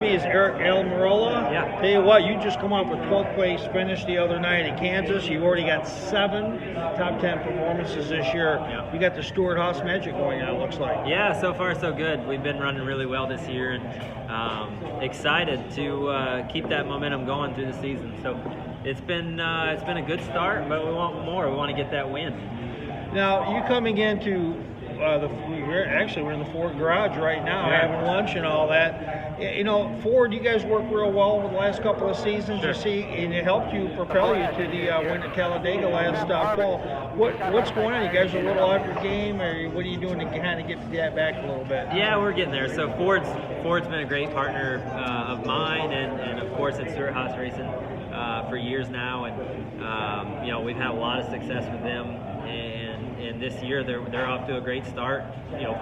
Is Aric Almirola. Yeah. Tell you what, you just come off with 12th place finish the other night in Kansas. You've already got 7 top 10 performances this year. Yeah. You got the Stewart-Haas magic going on, it looks like. Yeah, so far so good. We've been running really well this year, and excited to keep that momentum going through the season. So it's been a good start, but we want more. We want to get that win. Now, you coming into we're in the Ford garage right now, Yeah. having lunch and all that. You know, Ford, you guys worked real well over the last couple of seasons. Sure. You see, and it helped you propel you to the win at Talladega last fall. What's going on? You guys are a little out of your game, or what are you doing to kind of get that back a little bit? Yeah, we're getting there. So Ford's been a great partner of mine, and of course at Stewart-Haas Racing for years now, and we've had a lot of success with them. And this year they're off to a great start.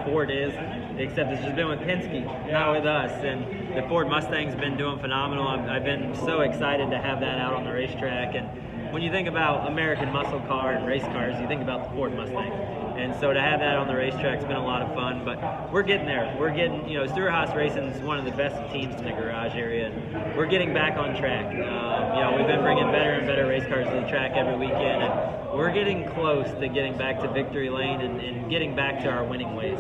Ford is, except it's just been with Penske, not with us. And the Ford Mustang's been doing phenomenal. I've been so excited to have that out on the racetrack. And when you think about American muscle car and race cars, you think about the Ford Mustang. And so to have that on the racetrack's been a lot of fun. But we're getting there. We're getting, Stewart-Haas Racing is one of the best teams in the garage area. And we're getting back on track. We've been bringing better and better race cars to the track every weekend. And we're getting close to getting back to victory lane and getting back to our winning ways.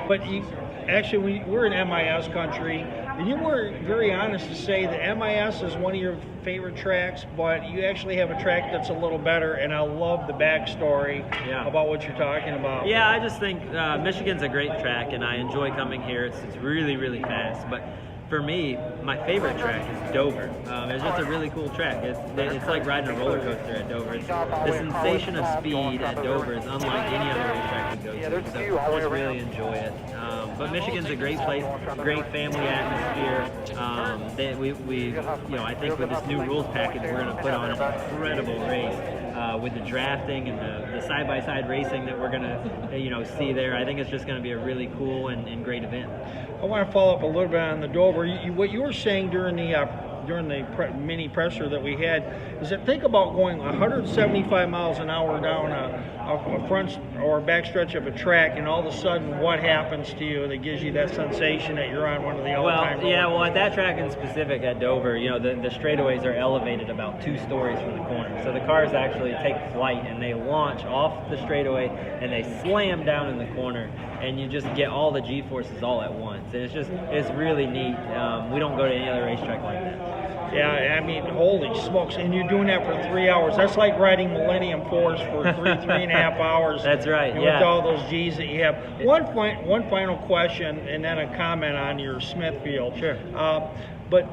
But we're in MIS country, and you were very honest to say that MIS is one of your favorite tracks, but you actually have a track that's a little better, and I love the backstory about what you're talking about. Yeah, I just think Michigan's a great track, and I enjoy coming here. It's really, really fast. But for me, my favorite track is Dover. It's just a really cool track. It's like riding a roller coaster at Dover. The sensation of speed at Dover is unlike any other racetrack you go to. So I just really enjoy it. But Michigan's a great place, great family atmosphere. I think with this new rules package, we're going to put on an incredible race. With the drafting and the side-by-side racing that we're going to see there. I think it's just going to be a really cool and great event. I want to follow up a little bit on the Dover. What you were saying during the mini presser that we had is that think about going 175 miles an hour down a front or back stretch of a track, and all of a sudden what happens to you that gives you that sensation that you're on one of the all-time at that track in specific at Dover, the straightaways are elevated about 2 stories from the corner. So the cars actually take flight and they launch off the straightaway and they slam down in the corner, and you just get all the G-forces all at once. And it's really neat. We don't go to any other racetrack like that. Yeah, I mean, holy smokes. And you're doing that for 3 hours. That's like riding Millennium Force for three and a half hours. That's right, With all those G's that you have. One final question, and then a comment on your Smithfield. Sure. But,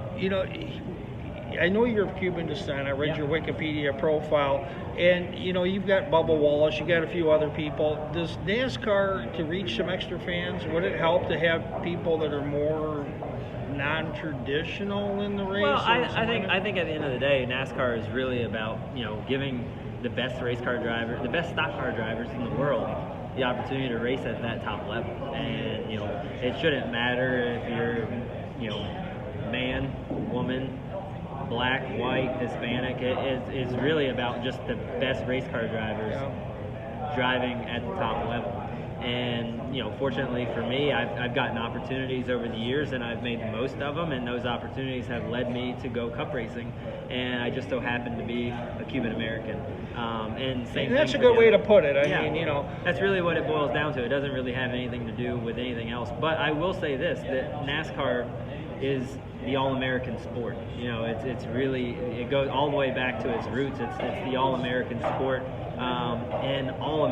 I know you're of Cuban descent. I read your Wikipedia profile. And, you've got Bubba Wallace. You got a few other people. Does NASCAR, to reach some extra fans, would it help to have people that are more non-traditional in the race? Well, I think at the end of the day, NASCAR is really about giving the best race car drivers, the best stock car drivers in the world, the opportunity to race at that top level. And it shouldn't matter if you're man, woman, black, white, Hispanic. It's really about just the best race car drivers driving at the top level. And fortunately for me, I've gotten opportunities over the years, and I've made the most of them. And those opportunities have led me to go cup racing. And I just so happen to be a Cuban American. And that's a good way to put it. I mean, that's really what it boils down to. It doesn't really have anything to do with anything else. But I will say this: that NASCAR is the all-American sport. It's really, it goes all the way back to its roots. It's the all-American sport. And all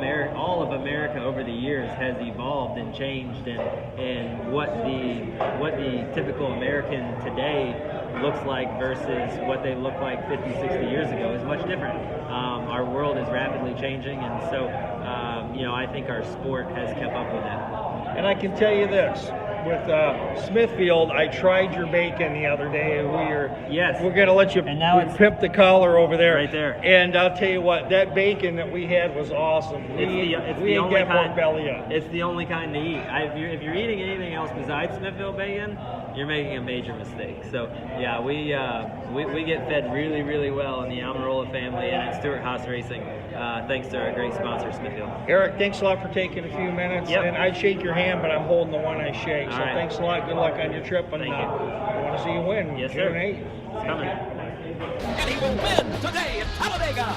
of America over the years has evolved and changed, and what the typical American today looks like versus what they looked like 50, 60 years ago is much different. Our world is rapidly changing, and so I think our sport has kept up with that. And I can tell you this. With Smithfield, I tried your bacon the other day, and we're going to let you pimp the collar over there. Right there. And I'll tell you what, that bacon that we had was awesome. It's the only kind to eat. If you're eating anything else besides Smithfield bacon, you're making a major mistake. So yeah, we get fed really, really well in the Almirola family and at Stewart-Haas Racing, thanks to our great sponsor, Smithfield. Aric, thanks a lot for taking a few minutes. Yep. And I'd shake your hand, but I'm holding the one I shake. All So right. thanks a lot. Good luck on your trip. And Thank you. I want to see you win. Yes, June sir. 8th. It's coming. And he will win today in Talladega.